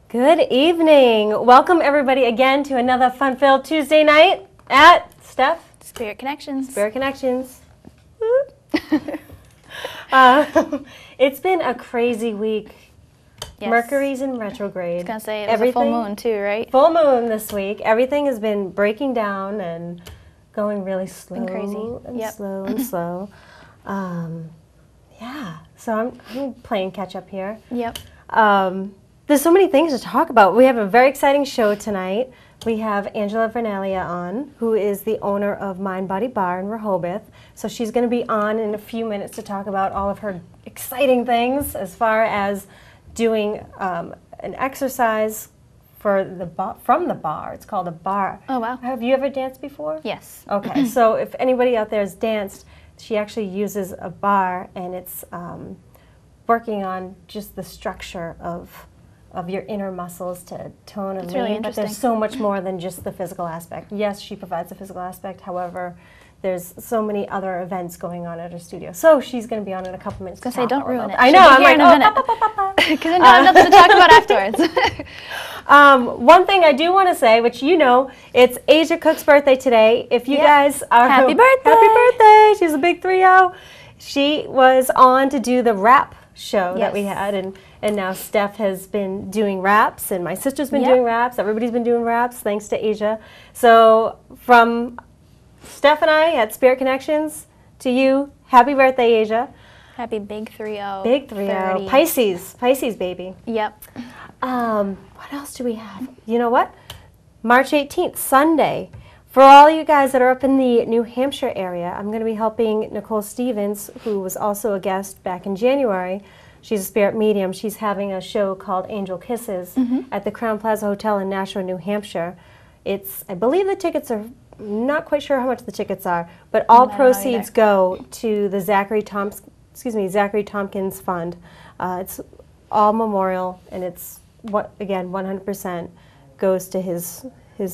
Good evening. Welcome everybody again to another fun-filled Tuesday night at Spirit Connections. Spirit Connections. It's been a crazy week. Yes. Mercury's in retrograde. I was going to say, it was a full moon too, right? Full moon this week. Everything has been breaking down and going really slow and crazy. Slow and slow. Yeah, so I'm playing catch up here. Yep. There's so many things to talk about. We have a very exciting show tonight. We have Ando Vernaglia on, who is the owner of Mind.Body.Barre in Rehoboth. So she's going to be on in a few minutes to talk about all of her exciting things as far as doing an exercise from the bar. It's called a bar. Oh, wow. Have you ever danced before? Yes. Okay, so if anybody out there has danced, she actually uses a bar, and it's working on just the structure of your inner muscles to tone and lean, but there's so much more than just the physical aspect. Yes, she provides the physical aspect, however, there's so many other events going on at her studio. So she's going to be on in a couple minutes. I was going to say, don't ruin it. I know, I'm like, because I don't have nothing to talk about afterwards. One thing I do want to say, which you know, it's Asia Cook's birthday today. If you guys are... Happy birthday! Happy birthday! She's a big 3-0. She was on to do the rap show that we had, and now Steph has been doing raps, and my sister's been doing raps. Everybody's been doing raps, thanks to Asia. So from Steph and I at Spirit Connections to you, happy birthday, Asia. Happy big 3-0. Big 3-0. Pisces baby. Yep. What else do we have? You know what? March 18th, Sunday. For all you guys that are up in the New Hampshire area, I'm going to be helping Nicole Stevens, who was also a guest back in January. She's a spirit medium. She's having a show called Angel Kisses at the Crown Plaza Hotel in Nashua, New Hampshire. I believe the tickets are, not quite sure how much the tickets are, but all proceeds go to the Zachary Tompkins Fund. It's all memorial, and it's, again, 100% goes to his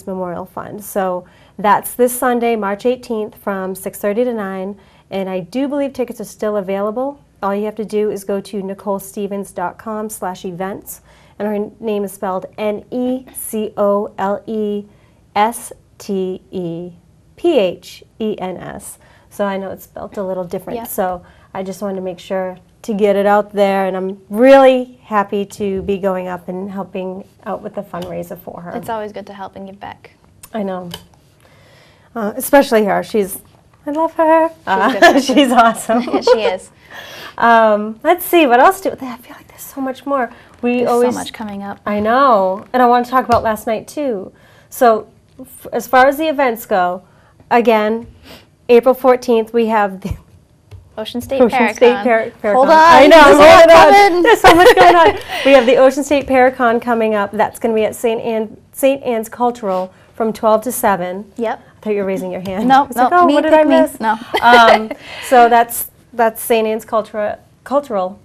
memorial fund. So that's this Sunday, March 18th from 6:30 to 9, and I do believe tickets are still available. All you have to do is go to NicoleStevens.com/events, and her name is spelled NicoleStevens. So I know it's spelled a little different, so I just wanted to make sure to get it out there, and I'm really happy to be going up and helping out with the fundraiser for her. It's always good to help and give back. I know. Especially her. I love her. She's awesome. She is. Let's see, what else I feel like there's so much more. There's so much coming up. I know. And I want to talk about last night too. So as far as the events go, again, April 14th, we have the Ocean State Paracon. Hold on. I know. There's so much going on. We have the Ocean State Paracon coming up. That's going to be at St. Anne's Cultural from 12 to 7. Yep. I thought you were raising your hand. No, like, oh, what did I miss? No. So that's St. Anne's Cultural.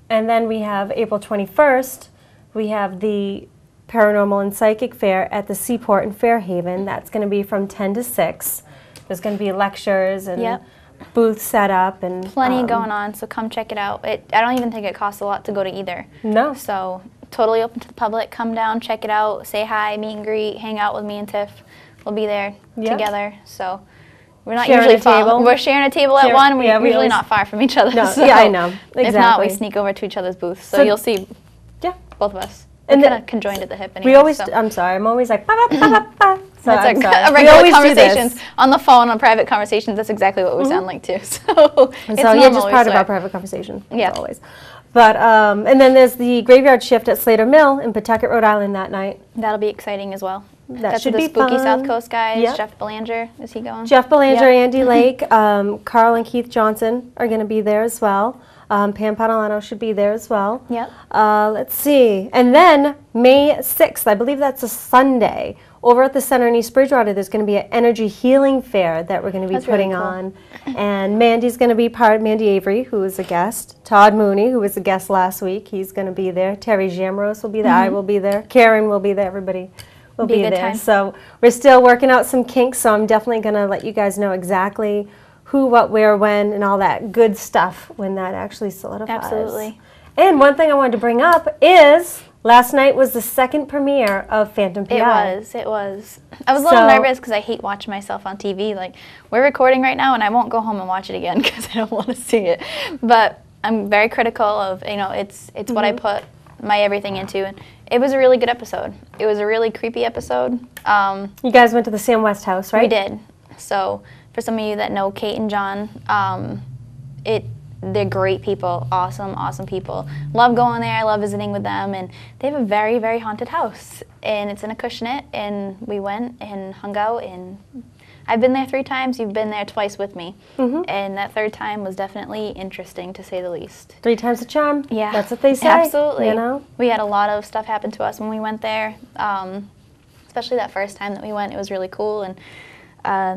And then we have April 21st, we have the Paranormal and Psychic Fair at the Seaport in Fairhaven. That's going to be from 10 to 6. There's going to be lectures and booths set up. And plenty going on, so come check it out. I don't even think it costs a lot to go to either. No. So totally open to the public. Come down, check it out, say hi, meet and greet, hang out with me and Tiff. We'll be there together. So we're not usually we're sharing a table at one. We're usually not far from each other. No, so I know. Exactly. If not, we sneak over to each other's booths. So you'll see both of us. And kind of conjoined at the hip anyway. We always, I'm sorry, I'm always like, ba, ba, ba, ba, ba. So that's our regular conversations. On the phone, on private conversations, that's exactly what we sound like too. So it's just part of our private conversation, always. But, and then there's the graveyard shift at Slater Mill in Pawtucket, Rhode Island that night. That'll be exciting as well. That should be the spooky fun. South Coast guys. Jeff Belanger, is he going? Jeff Belanger, Andy Lake, Carl and Keith Johnson are going to be there as well. Pam Padalano should be there as well. Yep. Let's see. And then May 6th, I believe that's a Sunday, over at the center in East Bridgewater, there's going to be an energy healing fair that we're going to be putting on. And Mandy's going to be Mandy Avery, who is a guest. Todd Mooney, who was a guest last week, he's going to be there. Terry Jamrose will be there. I will be there. Karen will be there. Everybody will be there. Time. So we're still working out some kinks, so I'm definitely going to let you guys know exactly who, what, where, when, and all that good stuff when that actually solidifies. Absolutely. And one thing I wanted to bring up is Last night was the second premiere of Phantom PI. It was. I was a little nervous because I hate watching myself on TV. Like, we're recording right now, and I won't go home and watch it again because I don't want to see it. But I'm very critical of, it's what I put my everything into. And it was a really good episode. It was a really creepy episode. You guys went to the Sam West house, right? We did. So for some of you that know Kate and John, they're great people, awesome people. Love going there, I love visiting with them, and they have a very, very haunted house. And it's in a Acushnet, and we went and hung out, and I've been there 3 times, you've been there twice with me. And that 3rd time was definitely interesting, to say the least. 3 times the charm. Yeah. That's what they say. Absolutely. We had a lot of stuff happen to us when we went there, especially that first time that we went. It was really cool, and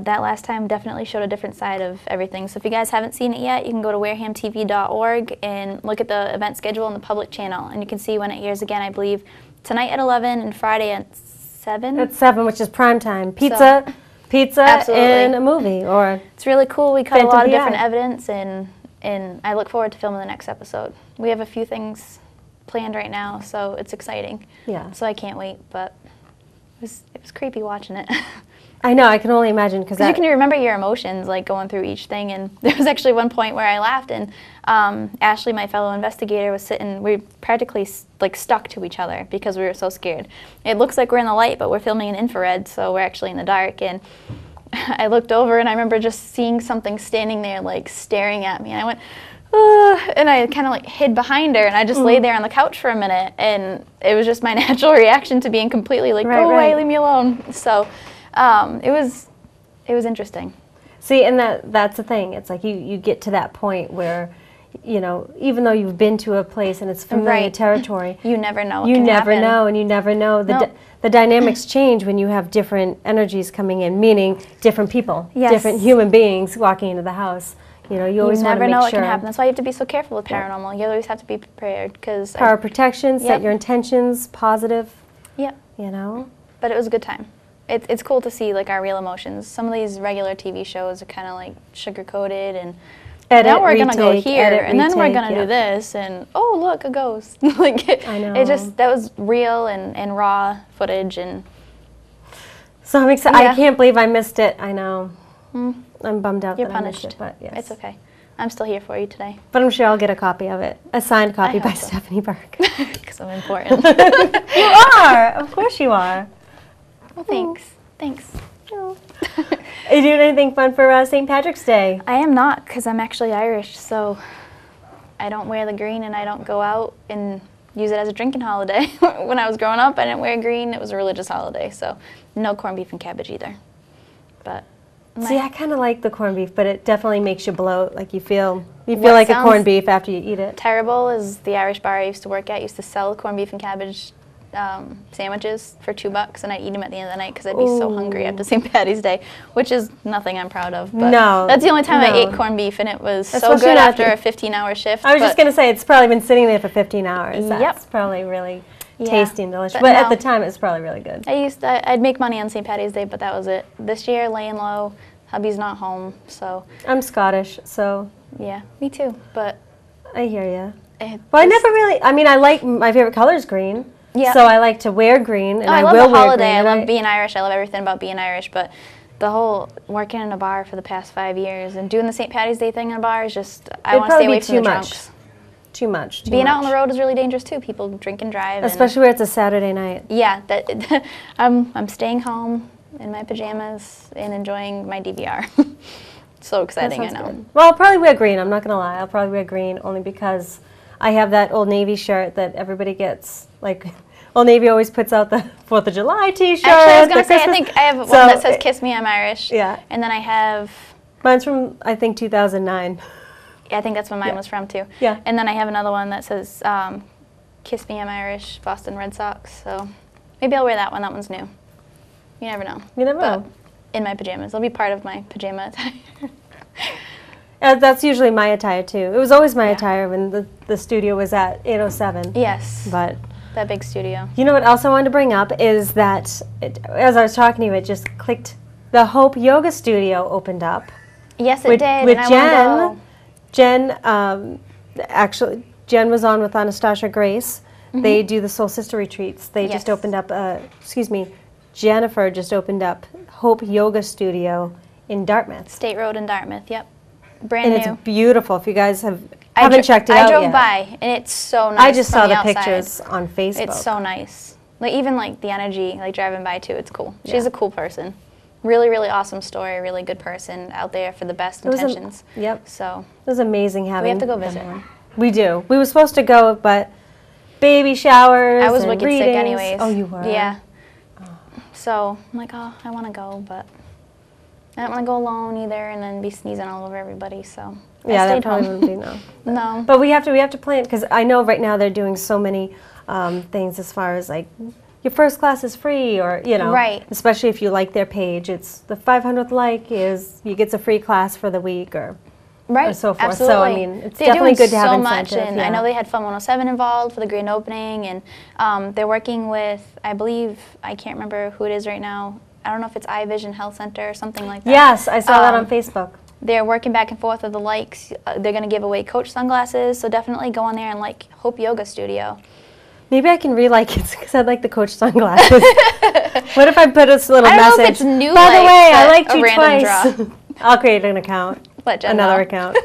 that last time definitely showed a different side of everything. So if you guys haven't seen it yet, you can go to warehamtv.org and look at the event schedule on the public channel, and you can see when it airs again, I believe, tonight at 11 and Friday at 7. At 7, which is prime time. Pizza and a movie. Or it's really cool. We cut a lot of different evidence, and I look forward to filming the next episode. We have a few things planned right now, so it's exciting. Yeah. So I can't wait, but it was creepy watching it. I know, I can only imagine. Because you can remember your emotions, like, going through each thing. And there was actually one point where I laughed, and Ashley, my fellow investigator, was sitting, we practically, like, stuck to each other because we were so scared. It looks like we're in the light, but we're filming in infrared, so we're actually in the dark. And I looked over, and I remember just seeing something standing there, like, staring at me. And I went, and I kind of, like, hid behind her, and I just lay there on the couch for a minute. And it was just my natural reaction to being completely like, go away, leave me alone. So it was interesting. See, and that's the thing. It's like you get to that point where, even though you've been to a place and it's familiar territory, you never know. You never know, and you never know. The dynamics change when you have different energies coming in, meaning different people, different human beings walking into the house. You always want to make sure. You never know what can happen. That's why you have to be so careful with paranormal. You always have to be prepared, because power of protection, set your intentions positive. Yep. But it was a good time. It's cool to see, like, our real emotions. Some of these regular TV shows are kind of, like, sugar-coated, and now we're going to go here, and then we're going to do this, and, oh, look, a ghost. Like, I know. That was real and raw footage. And so I'm excited. I can't believe I missed it. I know. I'm bummed out You're that punished. I missed it, but yes. It's okay. I'm still here for you today. But I'm sure I'll get a copy of it. A signed copy by Stephanie Burke. Because I'm important. You are! Of course you are. Well, thanks. Thanks. Oh. Are you doing anything fun for St. Patrick's Day? I am not, because I'm actually Irish, so I don't wear the green, and I don't go out and use it as a drinking holiday. When I was growing up, I didn't wear green. It was a religious holiday, so no corned beef and cabbage either. But see, I kind of like the corned beef, but it definitely makes you bloat. Like, you feel like a corned beef after you eat it. Terrible is the Irish bar I used to work at used to sell corned beef and cabbage sandwiches for $2, and I'd eat them at the end of the night because I'd be so hungry after St. Patty's Day, which is nothing I'm proud of. But that's the only time I ate corned beef, and it was so good after a 15-hour shift. I was just going to say, it's probably been sitting there for 15 hours. That's probably really tasty and delicious. But at the time, it was probably really good. I'd make money on St. Patty's Day, but that was it. This year, laying low. Hubby's not home, so. I'm Scottish, so. Yeah, me too, but. I hear you. Well, I never really, I like, my favorite color is green. Yeah. So I like to wear green, and I will wear green. I love the holiday. I love being Irish. I love everything about being Irish, but the whole working in a bar for the past 5 years and doing the St. Patty's Day thing in a bar is just, I want to stay away from the drunks. Too much. Being out on the road is really dangerous too. People drink and drive. Especially where it's a Saturday night. Yeah, I'm staying home in my pajamas and enjoying my DVR. So exciting, I know. Good. Well, I'll probably wear green. I'm not going to lie. I'll probably wear green only because I have that Old Navy shirt that everybody gets. Like, Old Navy always puts out the 4th of July t-shirt. Actually, I was going to say, I think I have one that says, "Kiss Me, I'm Irish." Yeah. And then I have... Mine's from, I think, 2009. Yeah, I think that's when mine was from, too. Yeah. And then I have another one that says, "Kiss Me, I'm Irish, Boston Red Sox." So maybe I'll wear that one. That one's new. You never know. You never know. In my pajamas. It'll be part of my pajama attire. That's usually my attire, too. It was always my attire when the studio was at 807. Yes. But that big studio. You know what else I wanted to bring up is that, as I was talking to you, it just clicked. The Hope Yoga Studio opened up. Yes, it did. With Jen. Jen, actually, Jen was on with Anastasia Grace. They do the Soul Sister retreats. They just opened up, Jennifer just opened up Hope Yoga Studio in Dartmouth. State Road in Dartmouth, yep. Brand new. And it's beautiful. If you guys haven't checked it out yet. I drove by, and it's so nice. I just saw the pictures on Facebook. It's so nice. Like, even like the energy, like driving by too, it's cool. She's a cool person. Really, really awesome story, really good person out there for the best intentions. Yep. So it was amazing having. We have to go visit. We do. We were supposed to go, but baby showers. I was and wicked readings. sick anyways. Oh, you were? Yeah. So I'm like, oh, I want to go, but I don't want to go alone either, and then be sneezing all over everybody. So yeah, that probably wouldn't be no. No. But we have to plan, because I know right now they're doing so many things as far as like your first class is free, or right. Especially if you like their page, it's the 500th like is you get a free class for the week, or so forth. Absolutely. So I mean, it's definitely good to have incentive. So much, and I know they had Fun 107 involved for the grand opening, and they're working with, I believe, I can't remember who it is right now. I don't know if it's iVision Health Center or something like that. Yes, I saw that on Facebook. They're working back and forth with the likes. They're going to give away Coach sunglasses, so definitely go on there and like Hope Yoga Studio. Maybe I can re-like it because I like the Coach sunglasses. What if I put a little message? I don't know if it's new. By the way, I liked you twice. I'll create an account. Let Jen Another know. account.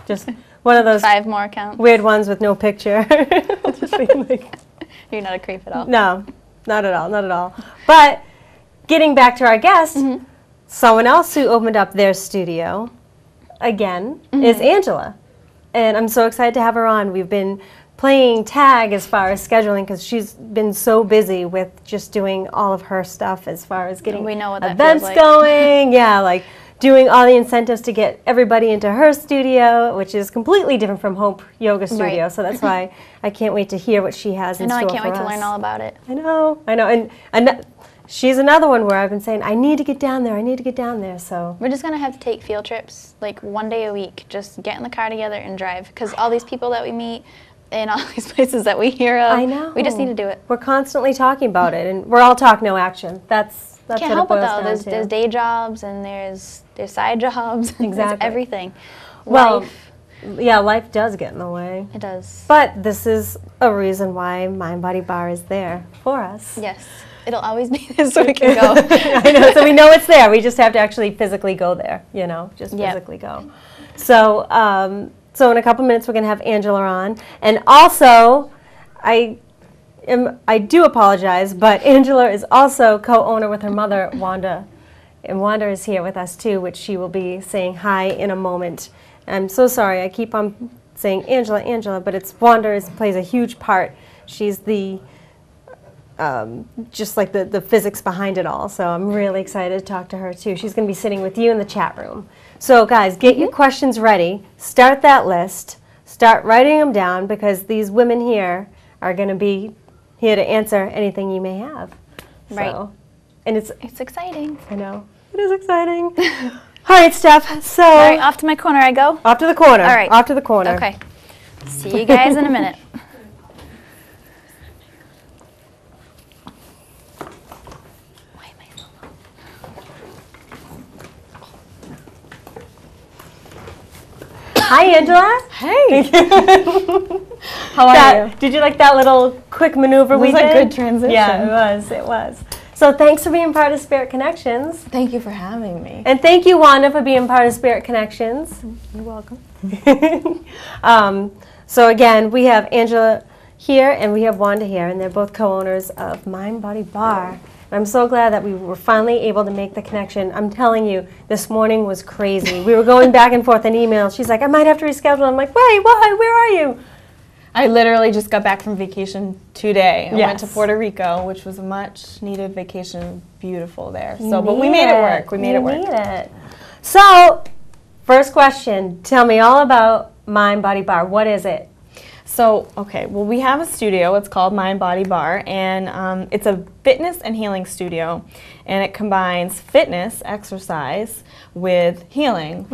Just one of those 5 more accounts. Weird ones with no picture. Just being like, you're not a creep at all. No, not at all, not at all. But getting back to our guest, someone else who opened up their studio again is Angela. And I'm so excited to have her on. We've been playing tag as far as scheduling because she's been so busy with just doing all of her stuff as far as getting events going. Yeah, like doing all the incentives to get everybody into her studio, which is completely different from Hope Yoga Studio. Right. So that's why I can't wait to hear what she has in store for us. I can't wait to learn all about it. I know. And she's another one where I've been saying, I need to get down there, I need to get down there, so. We're just going to have to take field trips, like 1 day a week, just get in the car together and drive, because all these people that we meet in all these places that we hear of, I know. We just need to do it. We're constantly talking about it, and we're all talk, no action. That's can't help it, though. There's day jobs, and there's side jobs. Exactly. There's everything. Well, yeah, life does get in the way. It does. But this is a reason why Mind.Body.Barre is there for us. Yes. It'll always be there so we can go. I know, so we know it's there. We just have to actually physically go there, just physically go. So, so in a couple minutes we're going to have Angela on. And also, I do apologize, but Angela is also co-owner with her mother, Wanda. And Wanda is here with us too, which she will be saying hi in a moment. I'm so sorry, I keep on saying Angela, Angela, but it's Wanda plays a huge part. She's the just like the physics behind it all. So I'm really excited to talk to her too. She's going to be sitting with you in the chat room. So guys, get your questions ready. Start that list. Start writing them down because these women here are going to be here to answer anything you may have. Right. So, and it's exciting. I know. It is exciting. All right, Steph. So all right, off to my corner I go. Off to the corner. All right. Off to the corner. Okay. See you guys in a minute. Hi, Angela. Hey. How are you? Did you like that little quick maneuver we did? It was a good transition. Yeah, it was. It was. So thanks for being part of Spirit Connections. Thank you for having me. And thank you, Wanda, for being part of Spirit Connections. You're welcome. So again, we have Angela here and we have Wanda here, and they're both co-owners of Mind.Body.Barre. I'm so glad that we were finally able to make the connection. I'm telling you, this morning was crazy. We were going back and forth in emails. She's like, I might have to reschedule. I'm like, wait, why? Where are you? I literally just got back from vacation today. I went to Puerto Rico, which was a much needed vacation. Beautiful there. So, but we made it work. We made it work. So, first question. Tell me all about Mind.Body.Barre. What is it? So, okay, well, we have a studio. It's called Mind.Body.Barre, and it's a fitness and healing studio, and it combines fitness, exercise, with healing,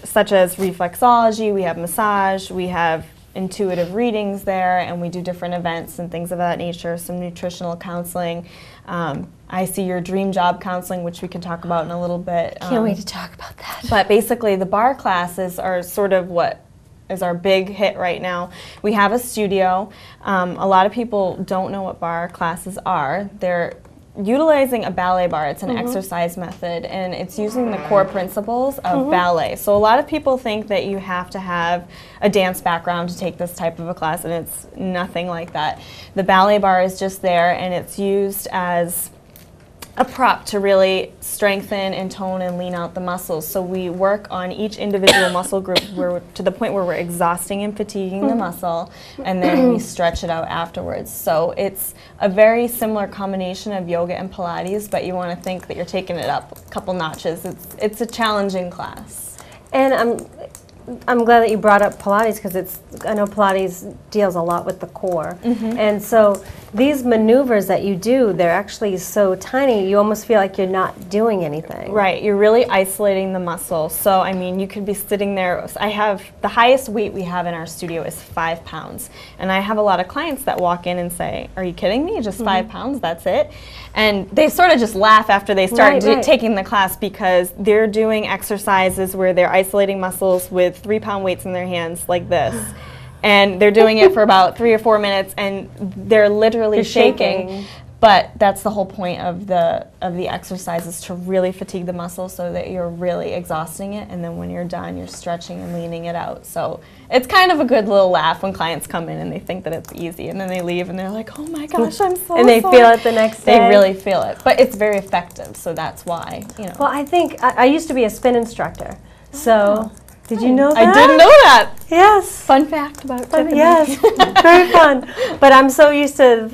such as reflexology. We have massage. We have intuitive readings there, and we do different events and things of that nature, some nutritional counseling. I see your dream job counseling, which we can talk about in a little bit. Can't wait to talk about that. But basically, the barre classes are sort of what is our big hit right now. We have a studio. A lot of people don't know what barre classes are. They're utilizing a ballet barre. It's an exercise method, and it's using the core principles of ballet. So a lot of people think that you have to have a dance background to take this type of a class, and it's nothing like that. The ballet barre is just there, and it's used as a prop to really strengthen and tone and lean out the muscles. So we work on each individual muscle group to the point where we're exhausting and fatiguing the muscle, and then we stretch it out afterwards. So it's a very similar combination of yoga and Pilates, but you want to think that you're taking it up a couple notches. It's a challenging class. And I'm glad that you brought up Pilates, because I know Pilates deals a lot with the core. And so these maneuvers that you do, they're actually so tiny, you almost feel like you're not doing anything. Right, you're really isolating the muscle. So, I mean, you could be sitting there. The highest weight we have in our studio is 5 pounds. And I have a lot of clients that walk in and say, "Are you kidding me? Just 5 pounds, that's it?" And they sort of just laugh after they start taking the class, because they're doing exercises where they're isolating muscles with 3-pound weights in their hands like this. And they're doing it for about 3 or 4 minutes, and they're literally shaking. But that's the whole point of the exercise, is to really fatigue the muscle so that you're really exhausting it, and then when you're done, you're stretching and leaning it out. So it's kind of a good little laugh when clients come in and they think that it's easy, and then they leave and they're like, "Oh my gosh, I'm so sorry." And they feel it the next day. They really feel it, but it's very effective, so that's why, you know. Well, I think I used to be a spin instructor, so. Did you know that? I didn't know that. Yes. Fun fact about Tiffany. Yes, very fun. But I'm so used to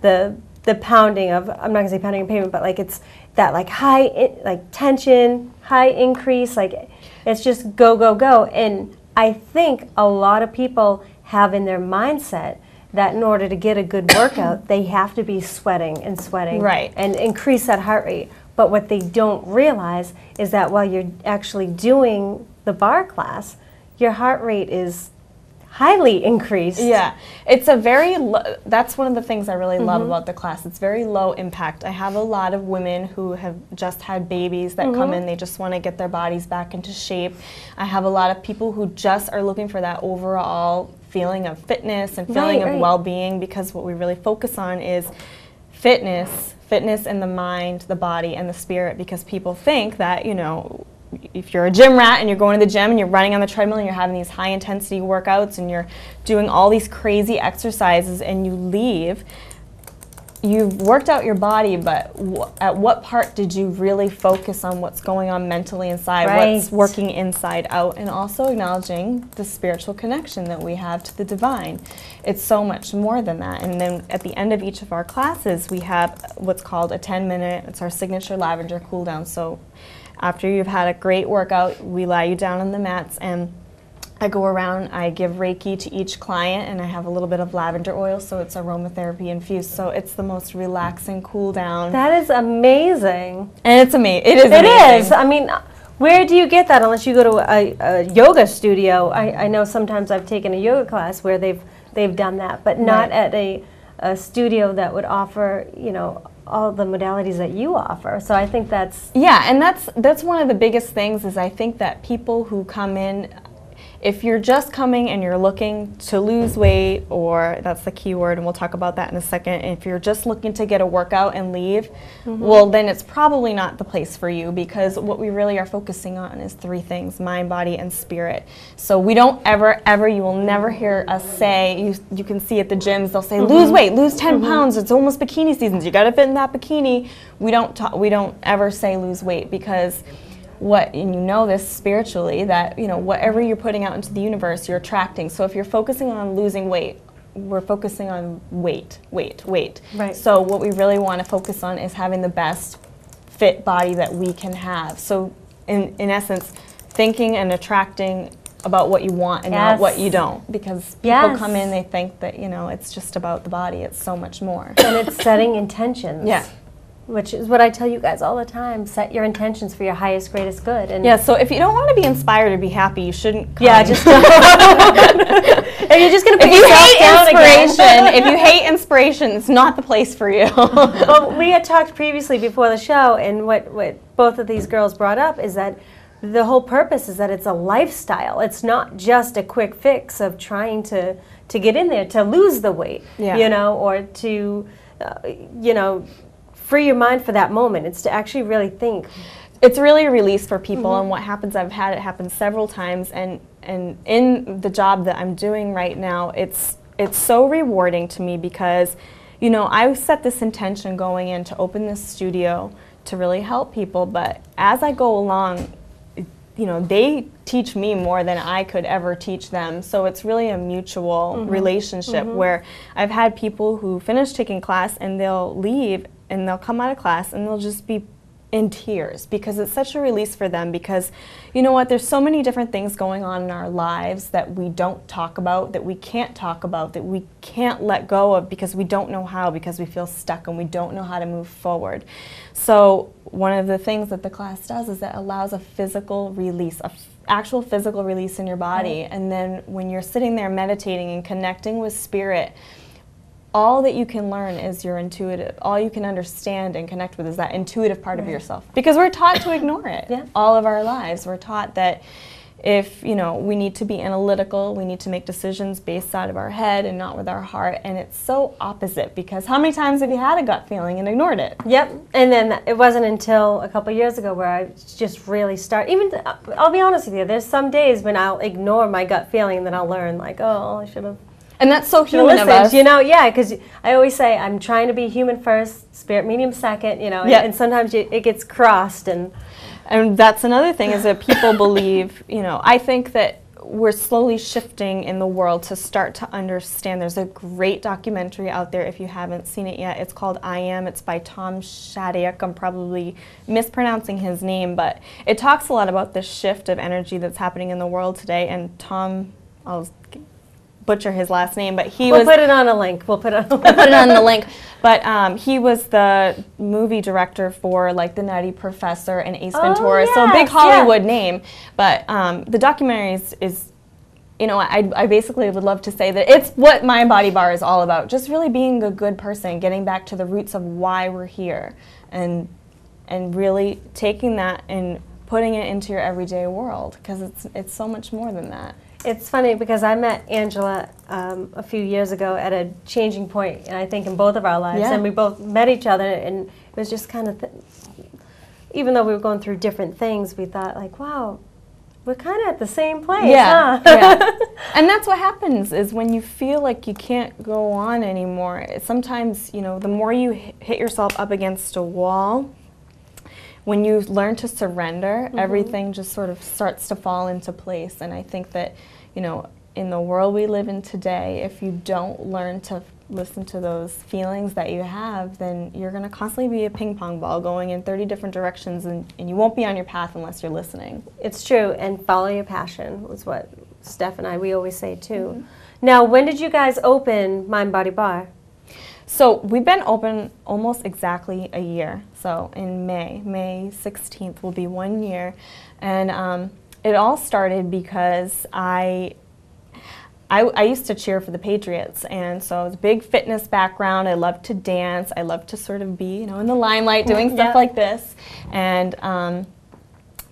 the pounding of, I'm not gonna say pounding of pavement, but like it's that like high tension, high increase, like it's just go, go, go. And I think a lot of people have in their mindset that in order to get a good workout, they have to be sweating and sweating, right, and increase that heart rate. But what they don't realize is that while you're actually doing the barre class, your heart rate is highly increased. Yeah, it's a very that's one of the things I really love about the class. It's very low impact. I have a lot of women who have just had babies that come in, they just want to get their bodies back into shape. I have a lot of people who just are looking for that overall feeling of fitness and feeling of well-being, because what we really focus on is fitness in the mind, the body, and the spirit, because people think that, you know, if you're a gym rat and you're going to the gym and you're running on the treadmill and you're having these high intensity workouts and you're doing all these crazy exercises and you leave, you've worked out your body, but at what part did you really focus on what's going on mentally inside, what's working inside out, and also acknowledging the spiritual connection that we have to the divine. It's so much more than that. And then at the end of each of our classes, we have what's called a 10-minute, it's our signature lavender cool down. So after you've had a great workout, we lie you down on the mats, and I go around, I give Reiki to each client, and I have a little bit of lavender oil, so it's aromatherapy infused. So it's the most relaxing cool down. That is amazing. And it's amazing. It is amazing. It is. I mean, where do you get that unless you go to a yoga studio? I know sometimes I've taken a yoga class where they've done that, but not at a studio that would offer, you know, all the modalities that you offer. So I think that's... Yeah, and that's one of the biggest things, is I think that people who come in, if you're just coming and you're looking to lose weight, or that's the key word, and we'll talk about that in a second, if you're just looking to get a workout and leave, well, then it's probably not the place for you, because what we really are focusing on is 3 things: mind, body, and spirit. So we don't ever, you will never hear us say, you can see at the gyms, they'll say, lose weight, lose 10 pounds, it's almost bikini season, you gotta fit in that bikini. We don't ever say lose weight, because and you know this spiritually, that, you know, whatever you're putting out into the universe, you're attracting. So if you're focusing on losing weight, we're focusing on weight. Right. So what we really want to focus on is having the best fit body that we can have. So in essence, thinking and attracting about what you want and not what you don't, because people come in, they think that, you know, it's just about the body. It's so much more. And it's setting intentions. Yeah. Which is what I tell you guys all the time. Set your intentions for your highest, greatest good. And yeah, so if you don't want to be inspired or be happy, you shouldn't come. Yeah, just don't. If you're just going to put yourself down again. If you hate inspiration, it's not the place for you. Well, we had talked previously before the show, and what both of these girls brought up is that the whole purpose is that it's a lifestyle. It's not just a quick fix of trying to get in there, to lose the weight, you know, or to, you know, free your mind for that moment. It's to actually really think. It's really a release for people, and what happens, I've had it happen several times, and in the job that I'm doing right now, it's so rewarding to me because, you know, I set this intention going in to open this studio to really help people, but as I go along, you know, they teach me more than I could ever teach them. So it's really a mutual relationship where I've had people who finish taking class and they'll leave and they'll come out of class and they'll just be in tears because it's such a release for them, because you know what, there's so many different things going on in our lives that we don't talk about, that we can't talk about, that we can't let go of because we don't know how, because we feel stuck and we don't know how to move forward. So one of the things that the class does is that allows a physical release, actual physical release in your body, and then when you're sitting there meditating and connecting with spirit, all that you can learn is your intuitive, all you can understand and connect with is that intuitive part of yourself. Because we're taught to ignore it all of our lives. We're taught that if, you know, we need to be analytical, we need to make decisions based out of our head and not with our heart, and it's so opposite, because how many times have you had a gut feeling and ignored it? Yep, and then it wasn't until a couple years ago where I just really I'll be honest with you, there's some days when I'll ignore my gut feeling and then I'll learn, like, oh, I should have. And that's so human of us. You know, yeah, because I always say I'm trying to be human first, spirit medium second, you know, and sometimes it gets crossed. And that's another thing is that people believe, you know, I think that we're slowly shifting in the world to start to understand. There's a great documentary out there if you haven't seen it yet. It's called I Am. It's by Tom Shadyac. I'm probably mispronouncing his name, but it talks a lot about the shift of energy that's happening in the world today. And Tom, I'll butcher his last name, but we'll put it on a link. We'll put it on the link. But he was the movie director for like The Nutty Professor and Ace Ventura, yes, so a big Hollywood name. But the documentary is, you know, I basically would love to say that it's what Mind.Body.Barre is all about. Just really being a good person, getting back to the roots of why we're here, and really taking that and putting it into your everyday world, because it's so much more than that. It's funny because I met Angela a few years ago at a changing point, and I think in both of our lives, and we both met each other, and it was just kind of, even though we were going through different things, we thought like, wow, we're kind of at the same place, huh? And that's what happens is when you feel like you can't go on anymore, sometimes, you know, the more you hit yourself up against a wall, when you learn to surrender, everything just sort of starts to fall into place. And I think that, you know, in the world we live in today, if you don't learn to listen to those feelings that you have, then you're going to constantly be a ping pong ball going in 30 different directions, and you won't be on your path unless you're listening. It's true, and follow your passion was what Steph and we always say too. Now, when did you guys open Mind.Body.Barre? So we've been open almost exactly a year. So in May 16th will be 1 year. And it all started because I used to cheer for the Patriots, and so I was a big fitness background. I loved to dance. I loved to sort of be, you know, in the limelight doing stuff like this. And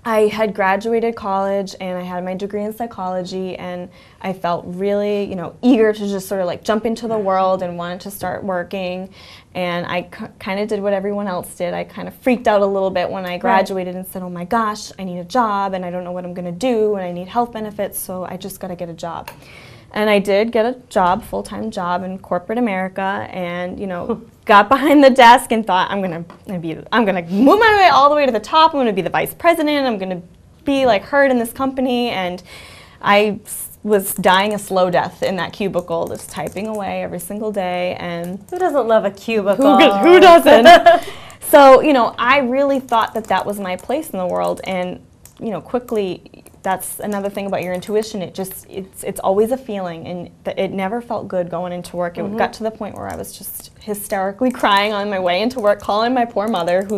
I had graduated college and I had my degree in psychology, and I felt really, you know, eager to just sort of like jump into the world and wanted to start working. And I kind of did what everyone else did. I kind of freaked out a little bit when I graduated and said, oh my gosh, I need a job and I don't know what I'm going to do, and I need health benefits, so I just got to get a job. And I did get a job, full-time job in corporate America, and, you know, got behind the desk and thought, I'm gonna move my way all the way to the top. I'm gonna be the vice president. I'm gonna be like heard in this company. And I was dying a slow death in that cubicle, just typing away every single day. And who doesn't love a cubicle? Who doesn't? So, you know, I really thought that that was my place in the world, and, you know, quickly. That's another thing about your intuition. It's always a feeling, and it never felt good going into work. It got to the point where I was just hysterically crying on my way into work, calling my poor mother,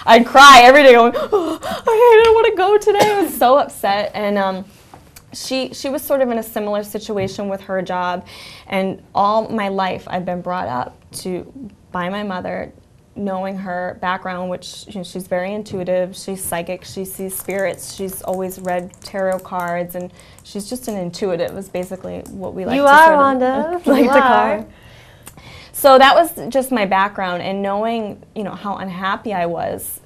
I'd cry every day going, oh, I don't want to go today. I was so upset. And she was sort of in a similar situation with her job, and all my life I've been brought up by my mother knowing her background, which she's very intuitive, she's psychic, she sees spirits, she's always read tarot cards, and she's just an intuitive is basically what we like to are, Wanda. like to call her. So that was just my background, and knowing, how unhappy I was.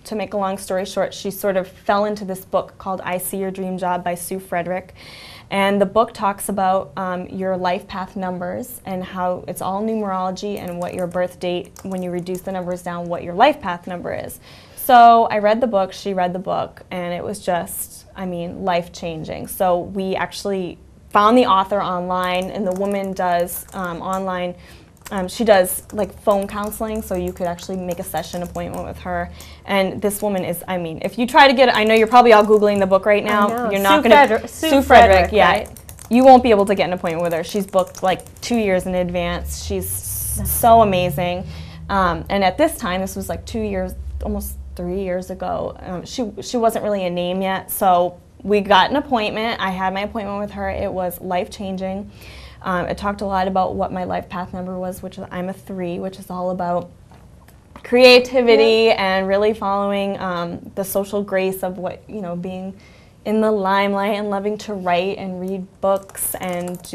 To make a long story short, she sort of fell into this book called I See Your Dream Job by Sue Frederick. And the book talks about your life path numbers and how it's all numerology and what your birth date, when you reduce the numbers down, what your life path number is. So I read the book, she read the book, and it was just, life-changing. So we actually found the author online, and the woman does online. She does like phone counseling, so you could actually make a session appointment with her. And this woman is, if you try to get it, I know you're probably all Googling the book right now. You're not going to. Sue Frederick, yeah. Right? You won't be able to get an appointment with her. She's booked like 2 years in advance. She's so amazing. And at this time, this was like 2 years, almost 3 years ago, she wasn't really a name yet. So we got an appointment. I had my appointment with her. It was life-changing. It talked a lot about what my life path number was, which is I'm a 3, which is all about creativity and really following the social grace of what, being in the limelight and loving to write and read books and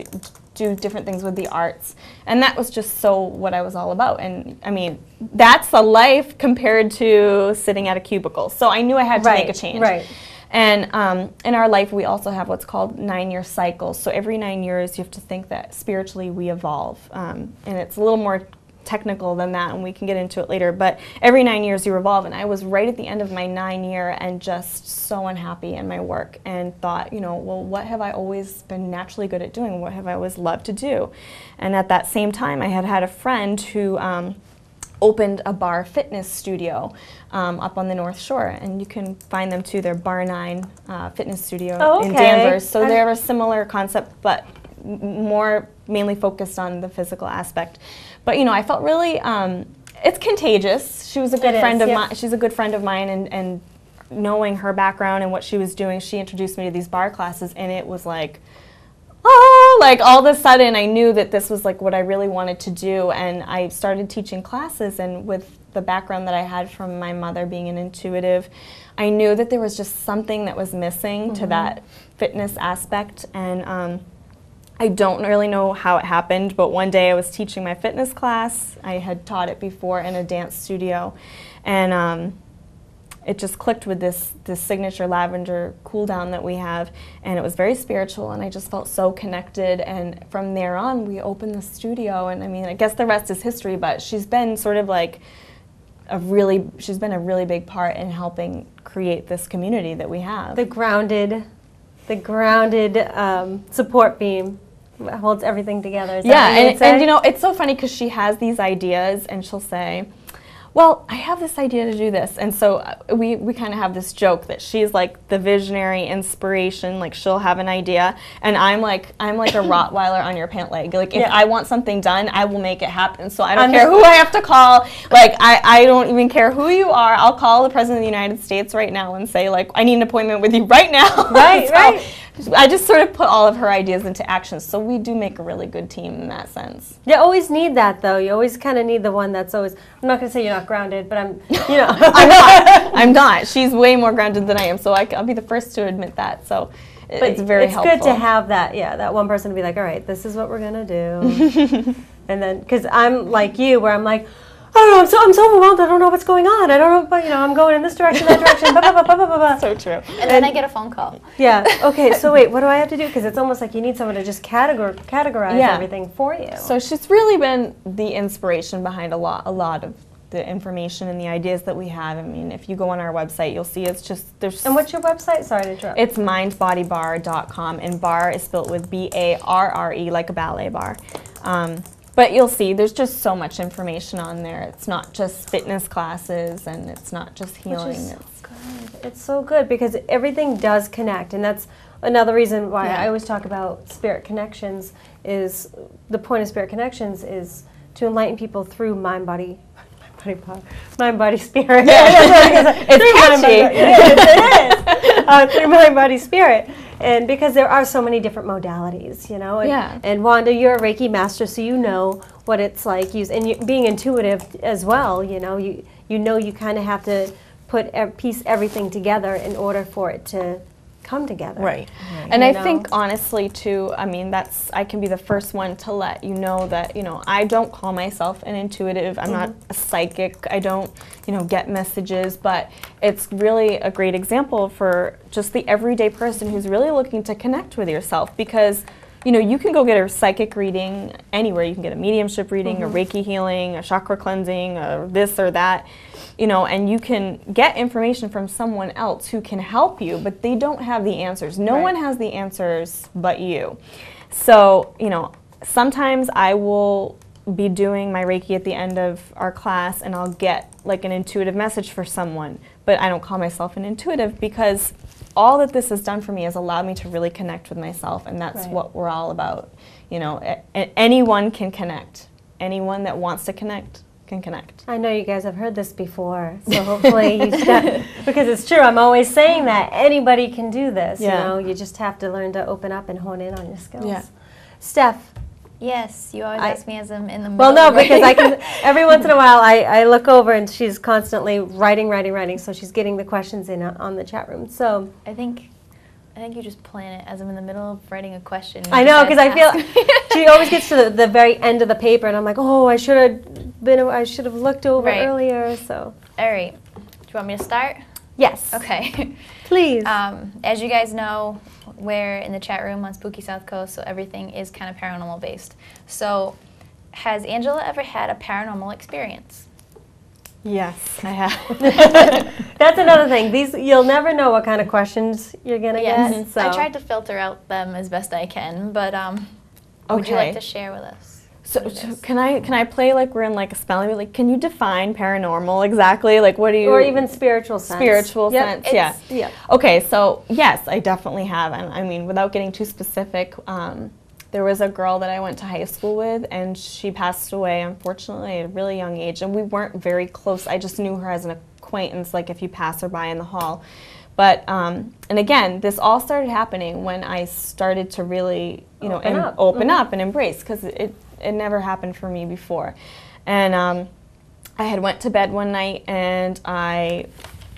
do different things with the arts. And that was just so what I was all about. And that's a life compared to sitting at a cubicle. So I knew I had to make a change. Right. And in our life, we also have what's called 9-year cycles. So every 9 years, you have to think that spiritually we evolve. And it's a little more technical than that, and we can get into it later. But every 9 years, you evolve. And I was right at the end of my 9-year and just so unhappy in my work and thought, well, what have I always been naturally good at doing? What have I always loved to do? And at that same time, I had a friend who opened a bar fitness studio up on the North Shore, and you can find them too. They're Bar 9 Fitness Studio in Danvers. So they're a similar concept, but mainly focused on the physical aspect. But I felt really it's contagious. She was a good friend of mine. She's a good friend of mine, and knowing her background and what she was doing, she introduced me to these bar classes, and it was like, like all of a sudden I knew that this was like what I really wanted to do, and I started teaching classes. And with the background that I had from my mother being an intuitive, I knew that there was just something that was missing to that fitness aspect. And I don't really know how it happened, but one day I was teaching my fitness class. I had taught it before in a dance studio, and it just clicked with this signature lavender cool down that we have, and it was very spiritual, and I just felt so connected. And from there on, we opened the studio, and I guess the rest is history, but she's been sort of like she's been a really big part in helping create this community that we have. The grounded support beam holds everything together. And it's so funny because she has these ideas, and she'll say, well, I have this idea to do this. And so we kind of have this joke that she's like the visionary inspiration, like she'll have an idea, and I'm like a Rottweiler on your pant leg. Like if I want something done, I will make it happen. So I don't care who I have to call. Like I don't even care who you are. I'll call the President of the United States right now and say, like, I need an appointment with you right now. Right. I just sort of put all of her ideas into action. So we do make a really good team in that sense. You always need that, though. You always kind of need the one that's always, I'm not going to say you're not grounded, but I'm I'm not. She's way more grounded than I am, so I'll be the first to admit that. So it's very helpful. It's good to have that, that one person to be like, all right, this is what we're going to do. And then, because I'm like you, where I'm like, I don't know, I'm so overwhelmed, I don't know what's going on. I don't know, but I'm going in this direction, that direction, blah, blah, blah, blah, blah, blah. So true. And then I get a phone call. Yeah, okay, so wait, what do I have to do? Because it's almost like you need someone to just categorize everything for you. So she's really been the inspiration behind a lot of the information and the ideas that we have. If you go on our website, you'll see it's just, there's... And what's your website? Sorry to interrupt. It's Mind.Body.Barre.com, and bar is spelled with B-A-R-R-E, like a ballet bar. But you'll see there's just so much information on there. It's not just fitness classes, and it's not just healing. Which is so good. It's so good because everything does connect, and that's another reason why I always talk about spirit connections. Is the point of spirit connections is to enlighten people through mind, body, spirit. Yeah. It's catchy. It is. Through mind, body, spirit. And because there are so many different modalities, you know. And Wanda, you're a Reiki master, so you know what it's like. And being intuitive as well, you know, you kind of have to piece everything together in order for it to come together. Right. And I think honestly too, I mean, I can be the first one to let you know that, you know, I don't call myself an intuitive. I'm not a psychic. I don't, you know, get messages, but it's really a great example for just the everyday person who's really looking to connect with yourself, because you know, you can go get a psychic reading anywhere. You can get a mediumship reading, a Reiki healing, a chakra cleansing, this or that, you know, and you can get information from someone else who can help you, but they don't have the answers. No one has the answers but you. So, you know, sometimes I will be doing my Reiki at the end of our class and I'll get like an intuitive message for someone, but I don't call myself an intuitive because all that this has done for me has allowed me to really connect with myself, and that's what we're all about. You know, anyone can connect. Anyone that wants to connect can connect. I know you guys have heard this before, so hopefully because it's true. I'm always saying that anybody can do this. You know, you just have to learn to open up and hone in on your skills. Steph. Yes, you always ask me as I'm in the middle. Well, no, because I can, every once in a while I look over and she's constantly writing, so she's getting the questions in on the chat room. So I think you just plan it as I'm in the middle of writing a question. I know, because I feel she always gets to the very end of the paper and I'm like, oh, I should have looked over earlier. So all right, do you want me to start? Yes. Okay. Please. As you guys know, we're in the chat room on Spooky South Coast, so everything is kind of paranormal based. So, has Angela ever had a paranormal experience? Yes, I have. That's another thing. You'll never know what kind of questions you're gonna get. So. I tried to filter out them as best I can, but would you like to share with us? So can I play like we're in like a spelling bee? Like, can you define paranormal exactly? Like, what do you? Or even spiritual sense. Spiritual sense, yeah. Okay, so yes, I definitely have, and I mean, without getting too specific, there was a girl that I went to high school with, and she passed away, unfortunately, at a really young age, and we weren't very close. I just knew her as an acquaintance, like if you pass her by in the hall. But, and again, this all started happening when I started to really, you know, open up and embrace, because it never happened for me before. And I had went to bed one night and I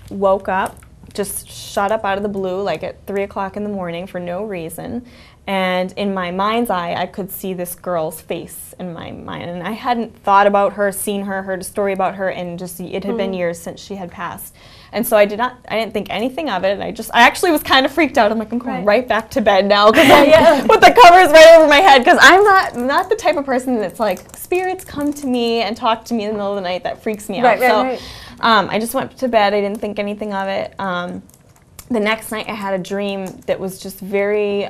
woke up, just shot up out of the blue, like at 3 o'clock in the morning for no reason. And in my mind's eye, I could see this girl's face in my mind. And I hadn't thought about her, seen her, heard a story about her, and just it had been years since she had passed. And so I didn't think anything of it. And I actually was kind of freaked out. I'm like, I'm going right back to bed now, because with the covers right over my head, because I'm not the type of person that's like, spirits come to me and talk to me in the middle of the night. That freaks me out. I just went to bed. I didn't think anything of it. The next night I had a dream that was just a very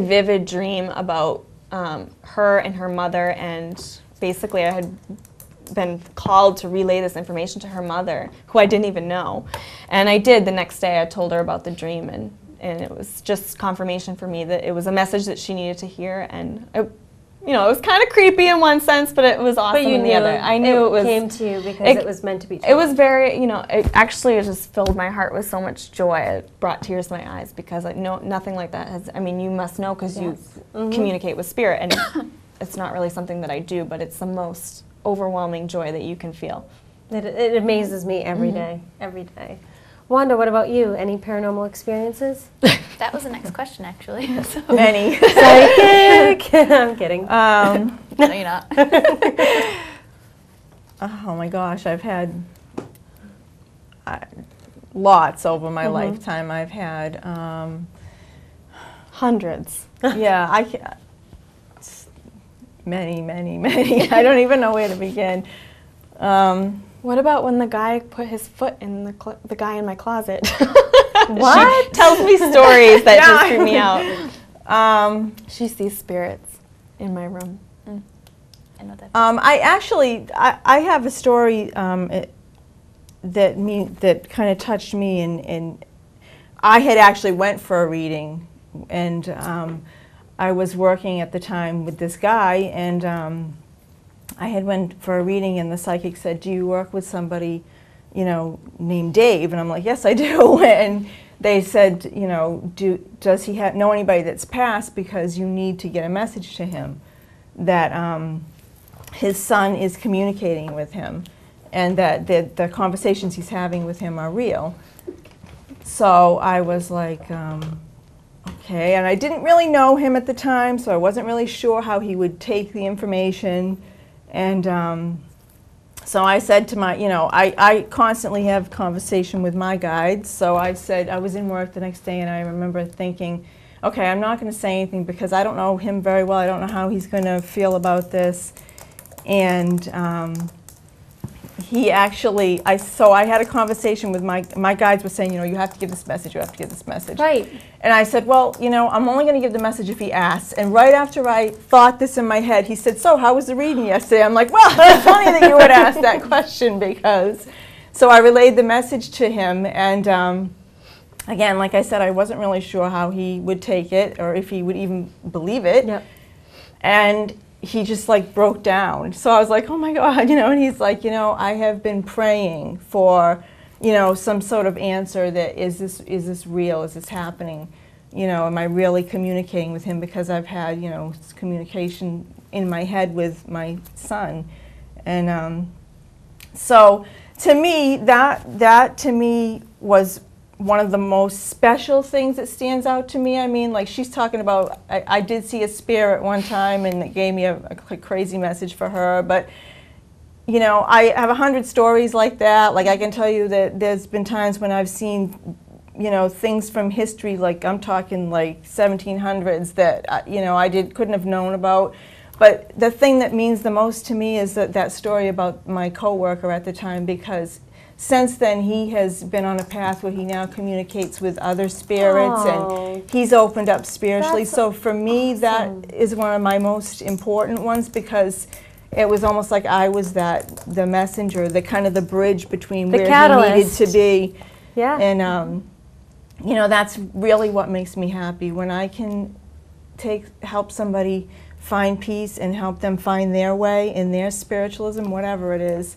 vivid dream about her and her mother, and basically I had been called to relay this information to her mother, who I didn't even know. And I did. The next day I told her about the dream, and it was just confirmation for me that it was a message that she needed to hear. And it was kind of creepy in one sense, but it was awesome in the other. I knew it came to you because it was meant to be true. It was very, it just filled my heart with so much joy. It brought tears to my eyes, because nothing like that has, you must know, because you communicate with spirit, and it's not really something that I do, but it's the most overwhelming joy that you can feel. It amazes me every day. Wanda, what about you? Any paranormal experiences? That was the next question, actually. So. Many. Psychic. I'm kidding. No, you're not. Oh my gosh, I've had lots over my lifetime. I've had hundreds. Yeah, many. I don't even know where to begin. What about when the guy put his foot in the guy in my closet? What? She tells me stories that just freak me out. She sees spirits in my room. I know that. I have a story that kind of touched me, and I had actually went for a reading, and I was working at the time with this guy, and I had went for a reading, and the psychic said, "Do you work with somebody, named Dave?" And I'm like, "Yes, I do." And they said, you know, does he know anybody that's passed, because you need to get a message to him that his son is communicating with him, and that the conversations he's having with him are real. So I was like, okay, and I didn't really know him at the time, so I wasn't really sure how he would take the information. And so I said to my, you know, I constantly have conversation with my guides, so I said, I was in work the next day, and I remember thinking, okay, I'm not going to say anything because I don't know him very well. I don't know how he's going to feel about this. And he actually, so I had a conversation with my guides were saying, you know, you have to give this message, you have to give this message. Right. And I said, well, you know, I'm only going to give the message if he asks. And right after I thought this in my head, he said, so how was the reading yesterday? I'm like, well, it's funny that you would ask that question, because. So I relayed the message to him, and again, like I said, I wasn't really sure how he would take it or if he would even believe it. Yep. And he just like broke down. So I was like, oh my God, you know, and he's like, you know, I have been praying for, you know, some sort of answer that is this real? Is this happening? You know, am I really communicating with him? Because I've had, you know, communication in my head with my son. And so to me, that to me was one of the most special things that stands out to me. I mean, like she's talking about, I did see a spirit one time, and it gave me a crazy message for her. But, you know, I have 100 stories like that. Like I can tell you that there's been times when I've seen, you know, things from history, like I'm talking like 1700s that, you know, I couldn't have known about. But the thing that means the most to me is that story about my coworker at the time, because since then, he has been on a path where he now communicates with other spirits, and he's opened up spiritually. So for me, that is one of my most important ones, because it was almost like I was the messenger, the kind of the bridge between where he needed to be. Yeah. And you know, that's really what makes me happy, when I can help somebody find peace and help them find their way in their spiritualism, whatever it is.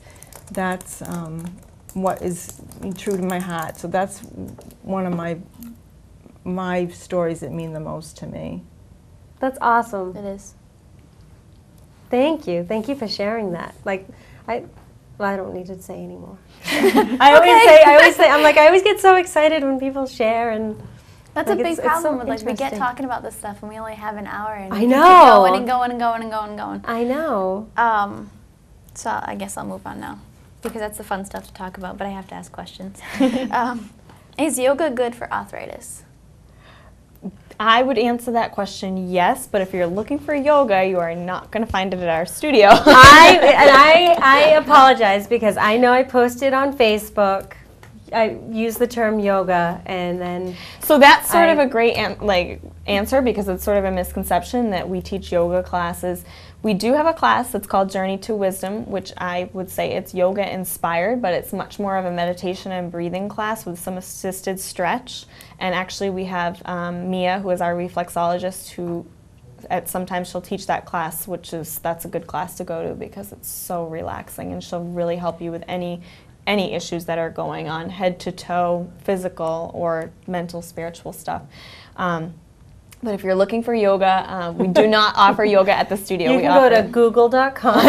That's what is true to my heart. So that's one of my stories that mean the most to me. That's awesome. It is. Thank you. Thank you for sharing that. Like, I don't need to say anymore. I always say, I'm like, I always get so excited when people share, and that's like, a big problem with, like, we get talking about this stuff and we only have an hour, and I know. Keep going and going and going and going and going. I know. So I guess I'll move on now, because that's the fun stuff to talk about, but I have to ask questions. Is yoga good for arthritis? I would answer that question yes, but if you're looking for yoga, you are not going to find it at our studio. I apologize, because I know I posted on Facebook, I used the term yoga, and then... So that's sort of a great answer, because it's sort of a misconception that we teach yoga classes. We do have a class that's called Journey to Wisdom, which I would say it's yoga inspired, but it's much more of a meditation and breathing class with some assisted stretch. And actually we have Mia, who is our reflexologist, who sometimes she'll teach that class, that's a good class to go to, because it's so relaxing, and she'll really help you with any issues that are going on, head to toe, physical or mental, spiritual stuff. But if you're looking for yoga, we do not offer yoga at the studio. You can go to google.com,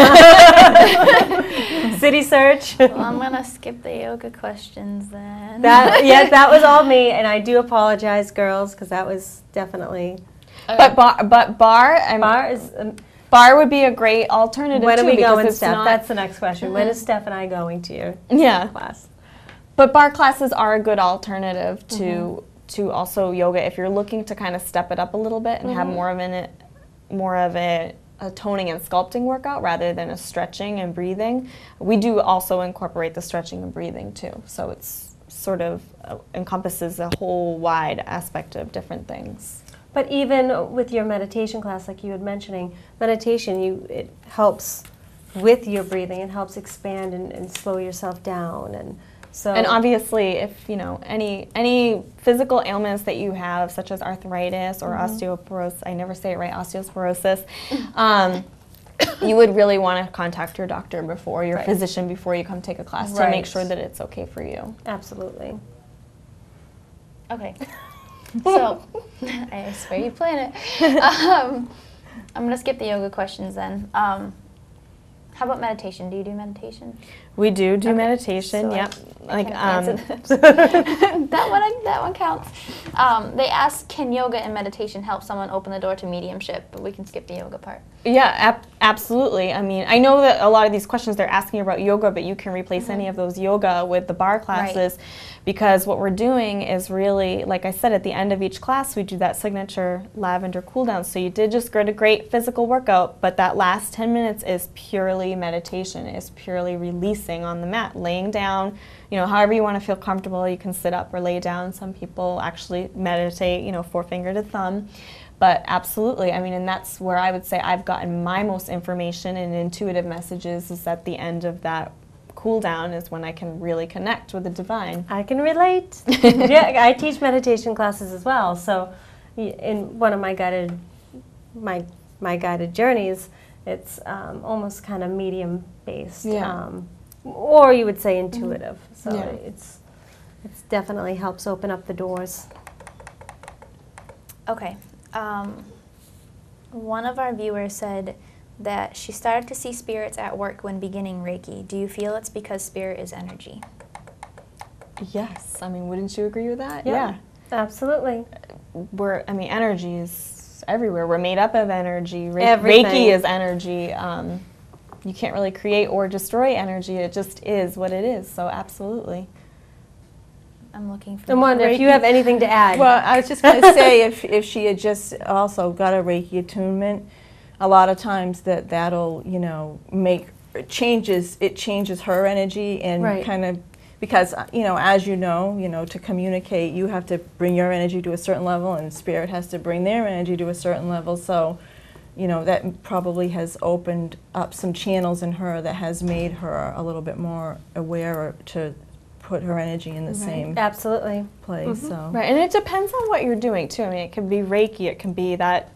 city search. Well, I'm going to skip the yoga questions then. That was all me, and I do apologize, girls, because that was definitely... But Barre would be a great alternative. When are we going, Steph? That's the next question. When is Steph and I going to your class? But Barre classes are a good alternative to also yoga if you're looking to kind of step it up a little bit and have more of a toning and sculpting workout rather than a stretching and breathing. We do also incorporate the stretching and breathing too. So it's sort of encompasses a whole wide aspect of different things. But even with your meditation class, like you were mentioning, meditation, it helps with your breathing. It helps expand and slow yourself down, and so. And obviously, if you know any physical ailments that you have, such as arthritis or osteoporosis, I never say it right, osteoporosis. You would really want to contact your doctor before your physician before you come take a class to make sure that it's okay for you. Absolutely. Okay. So, I swear you plan it. I'm going to skip the yoga questions then. How about meditation? Do you do meditation? We do meditation. So yep. That one counts. They ask, can yoga and meditation help someone open the door to mediumship? But we can skip the yoga part. Yeah, absolutely. I mean, I know that a lot of these questions they're asking about yoga, but you can replace any of those yoga with the barre classes, because what we're doing is really, like I said, at the end of each class, we do that signature lavender cool down. So you did just get a great physical workout, but that last 10 minutes is purely meditation. It's purely releasing on the mat, laying down, however you want to feel comfortable. You can sit up or lay down. Some people actually meditate, forefinger to thumb. But absolutely, I mean, and that's where I would say I've gotten my most information and intuitive messages is at the end of that cool down is when I can really connect with the divine. I can relate. Yeah, I teach meditation classes as well. So in one of my guided journeys, it's almost kind of medium based, or you would say intuitive. So it's definitely helps open up the doors. Okay. One of our viewers said that she started to see spirits at work when beginning Reiki. Do you feel it's because spirit is energy? Yes. I mean, wouldn't you agree with that? Yeah. Absolutely. Energy is everywhere. We're made up of energy. Everything. Reiki is energy. You can't really create or destroy energy. It just is what it is. So absolutely. I'm looking for. I wonder if you have anything to add. Well, I was just going to say if she had just also got a Reiki attunement, a lot of times that'll it changes her energy and kind of, because as to communicate you have to bring your energy to a certain level and spirit has to bring their energy to a certain level. So that probably has opened up some channels in her that has made her a little bit more aware to put her energy in the same absolutely place. So and it depends on what you're doing too. I mean, it can be Reiki, it can be that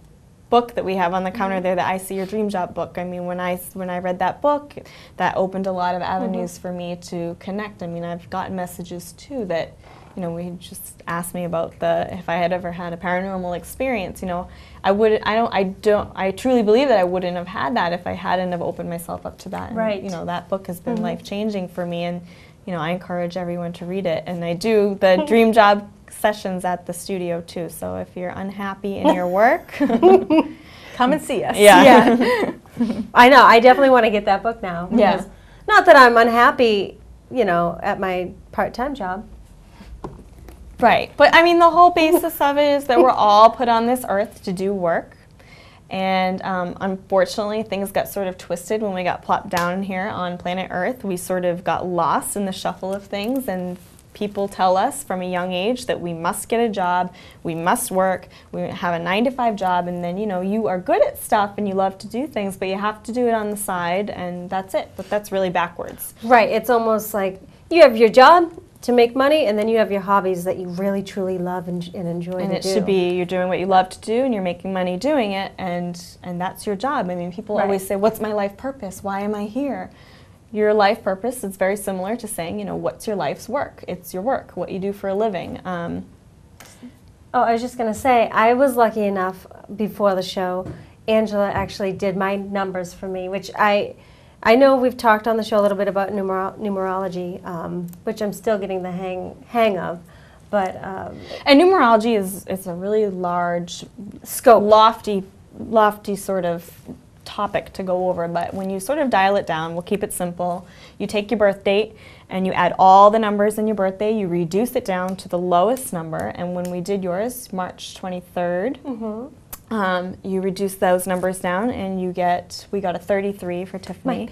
book that we have on the counter there, the I See Your Dream Job book. I mean, when I read that book, that opened a lot of avenues for me to connect. I mean, I've gotten messages too that we just asked me about if I had ever had a paranormal experience. I truly believe that I wouldn't have had that if I hadn't have opened myself up to that. And, that book has been life-changing for me, and I encourage everyone to read it. And I do the dream job sessions at the studio too. So if you're unhappy in your work, come and see us. Yeah. I know. I definitely want to get that book now. Yeah. Not that I'm unhappy, at my part-time job. Right. But I mean, the whole basis of it is that we're all put on this earth to do work. And unfortunately, things got sort of twisted when we got plopped down here on planet Earth. We sort of got lost in the shuffle of things, and people tell us from a young age that we must get a job, we must work, we have a 9-to-5 job, and then you are good at stuff and you love to do things, but you have to do it on the side, and that's it. But that's really backwards. Right. It's almost like you have your job to make money, and then you have your hobbies that you really truly love and enjoy to do. And it should be you're doing what you love to do and you're making money doing it, and that's your job. I mean, people always say, what's my life purpose? Why am I here? Your life purpose is very similar to saying, what's your life's work? It's your work, what you do for a living. I was just going to say, I was lucky enough before the show, Angela actually did my numbers for me, which I know we've talked on the show a little bit about numerology, which I'm still getting the hang of, but and numerology is a really large scope, lofty sort of topic to go over. But when you sort of dial it down, we'll keep it simple. You take your birth date and you add all the numbers in your birthday. You reduce it down to the lowest number. And when we did yours, March 23rd. You reduce those numbers down and we got a 33 for Tiffany.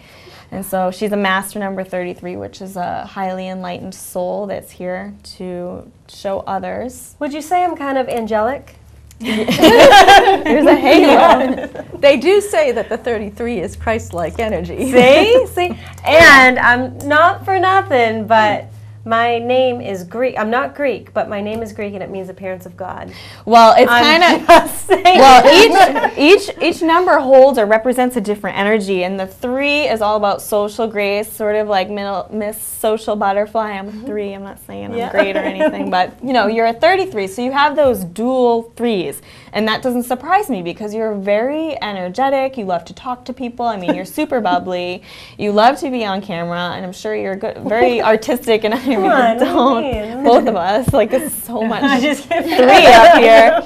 And so she's a master number 33, which is a highly enlightened soul that's here to show others. Would you say I'm kind of angelic? There's a halo. They do say that the 33 is Christ-like energy. See? And I'm not for nothing, but My name is Greek. I'm not Greek, but my name is Greek, and it means appearance of God. Well, it's kind of well. Each number holds or represents a different energy, and the 3 is all about social grace, sort of like Miss Social Butterfly. I'm a 3. I'm not saying I'm great or anything, but you know, you're a 33, so you have those dual 3s, and that doesn't surprise me because you're very energetic. You love to talk to people. I mean, you're super bubbly. You love to be on camera, and I'm sure you're good, very artistic and. Don't. Both of us. Like, it's so much 3 up here.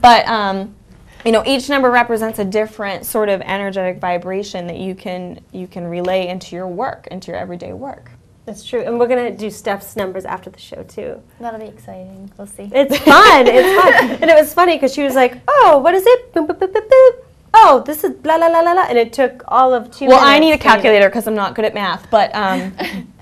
But, you know, each number represents a different sort of energetic vibration that you can relay into your work, into your everyday work. That's true. And we're going to do Steph's numbers after the show, too. That'll be exciting. We'll see. It's fun. It's fun. And it was funny because she was like, oh, what is it? Boop, boop, boop, boop, boop. Oh, this is blah, blah, blah, blah, blah. And it took all of 2 minutes. Well, I need a calculator because I'm not good at math. But I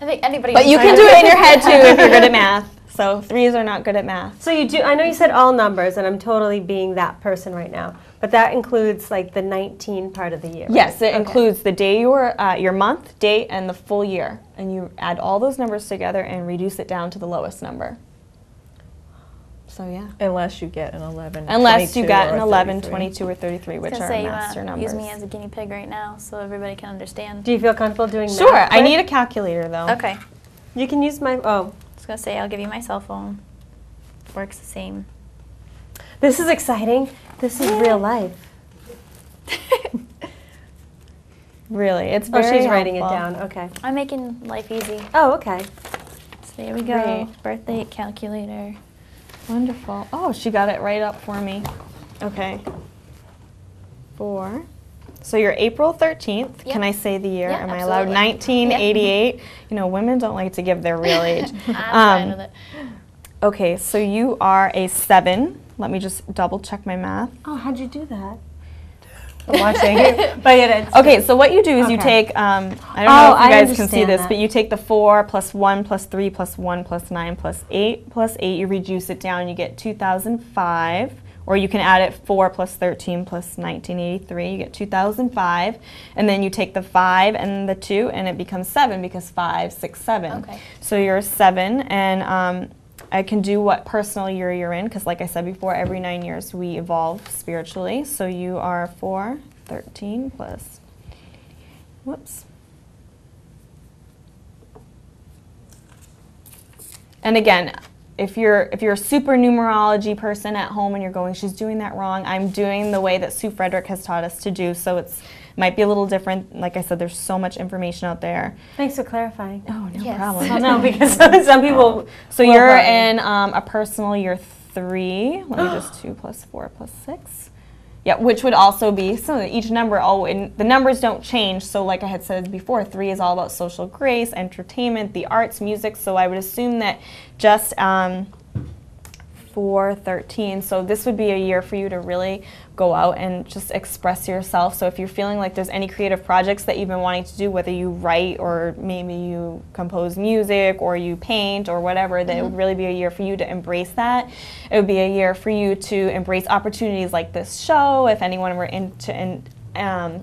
think anybody. But you can do it in your head, too, if you're good at math. So 3s are not good at math. So you do. I know you said all numbers, and I'm totally being that person right now. But that includes, like, the 19 part of the year. Yes, it includes the day your month, date, and the full year. And you add all those numbers together and reduce it down to the lowest number. So, yeah. Unless you get an 11, Unless you got an 11, 22, or 33, which are master numbers. Use me as a guinea pig right now so everybody can understand. Do you feel comfortable doing that? Sure. I need a calculator, though. Okay. You can use my, I was going to say, I'll give you my cell phone. Works the same. This is exciting. This is real life. Really, it's very she's helpful. writing it down. Okay. I'm making life easy. Oh, okay. So there we go. Great. Birthday calculator. Wonderful. Oh, she got it right up for me. Okay. 4. So you're April 13th. Yep. Can I say the year? Yeah, Am I absolutely. allowed? 1988. Yep. You know, women don't like to give their real age. I'm fine with it. Okay, so you are a 7. Let me just double check my math. Oh, how'd you do that? I'm watching it. But okay, so what you do is you take, I don't know if you guys can see this, but you take the 4 plus 1 plus 3 plus 1 plus 9 plus 8 plus 8, you reduce it down, you get 2005, or you can add it 4 plus 13 plus 1983, you get 2005, and then you take the 5 and the 2, and it becomes 7 because 5, 6, 7. Okay. So you're a 7, and I can do what personal year you're in, because like I said before, every 9 years we evolve spiritually. So you are 4, 13 plus, whoops. And again, if you're a super numerology person at home and you're going, she's doing that wrong, I'm doing the way that Sue Frederick has taught us to do, so it's might be a little different. Like I said, there's so much information out there. Thanks for clarifying. Oh, no problem. Well, no, because some people. So you're in a personal year 3. Let me just 2 plus 4 plus 6. Yeah, which would also be, so each number, the numbers don't change. So like I had said before, 3 is all about social grace, entertainment, the arts, music. So I would assume that just 4, 13. So this would be a year for you to really go out and just express yourself. So if you're feeling like there's any creative projects that you've been wanting to do, whether you write or maybe you compose music or you paint or whatever, that it would really be a year for you to embrace that. It would be a year for you to embrace opportunities like this show. If anyone were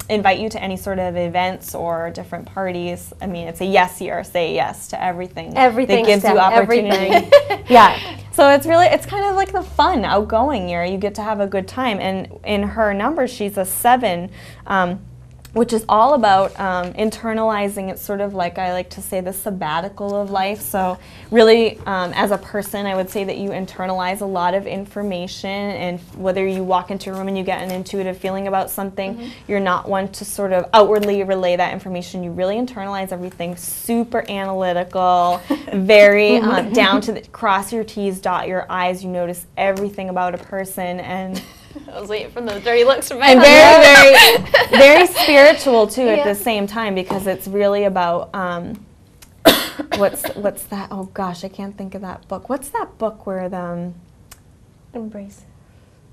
invite you to any sort of events or different parties, I mean, it's a yes year. Say yes to everything. Everything that gives you opportunity. Yeah. So it's kind of like the fun, outgoing year. You get to have a good time. And in her numbers, she's a 7, which is all about internalizing. It's sort of like, I like to say, the sabbatical of life. So really, as a person, I would say that you internalize a lot of information, and whether you walk into a room and you get an intuitive feeling about something, you're not one to sort of outwardly relay that information. You really internalize everything, super analytical, very down to cross your T's, dot your I's. You notice everything about a person, and I was waiting for those dirty looks from my and husband. very spiritual too at the same time, because it's really about what's that? Oh gosh, I can't think of that book. What's that book where Embrace.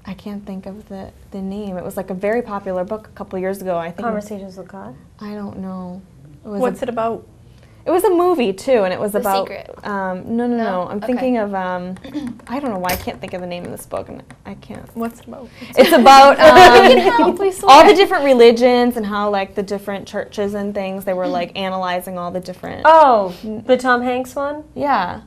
I can't think of the name. It was like a very popular book a couple years ago. I think Conversations with God. I don't know. What's it about? It was a movie too, and it was about. Secret. No. I'm thinking of. I don't know why I can't think of the name of this book, and I can't. What's it about? It's about we can help, we swear. all the different religions and how like the different churches and things. They were like analyzing all the different. Oh, the Tom Hanks one? Yeah.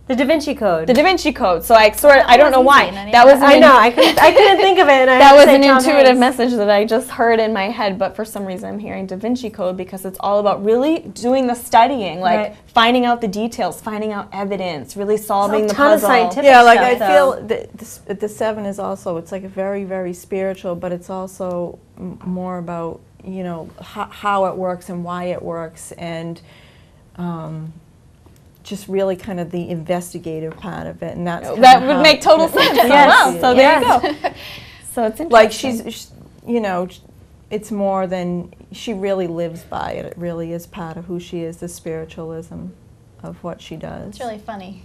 The Da Vinci Code. The Da Vinci Code. So I sort of, I don't know why. That was I know. I couldn't think of it. And that was an intuitive message that I just heard in my head, but for some reason I'm hearing Da Vinci Code because it's all about really doing the studying, like finding out the details, finding out evidence, really solving the puzzle. Yeah, like I feel that the 7 is also, it's like a very, very spiritual, but it's also more about, you know, how it works and why it works, and just really kind of the investigative part of it, and that would make total sense. Yes. So there you go. So it's interesting. Like she's, you know, it's more than she really lives by it. It really is part of who she is, the spiritualism of what she does. It's really funny.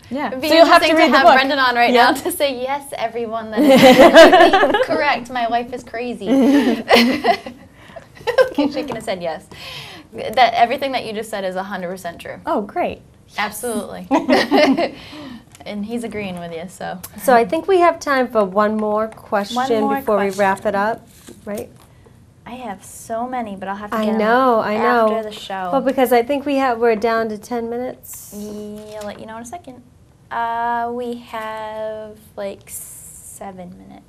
Yeah. It'd be so you'll have to read the book. Brendan on right now to say yes, everyone. That is correct. My wife is crazy. Keep shaking his head. Yes. That everything that you just said is 100% true. Oh, great. Yes. Absolutely. And he's agreeing with you, so. So I think we have time for one more question before we wrap it up, right? I have so many, but I'll have to get I know. after the show. Well, because I think we're down to 10 minutes. Yeah, I'll let you know in a second. We have like 7 minutes.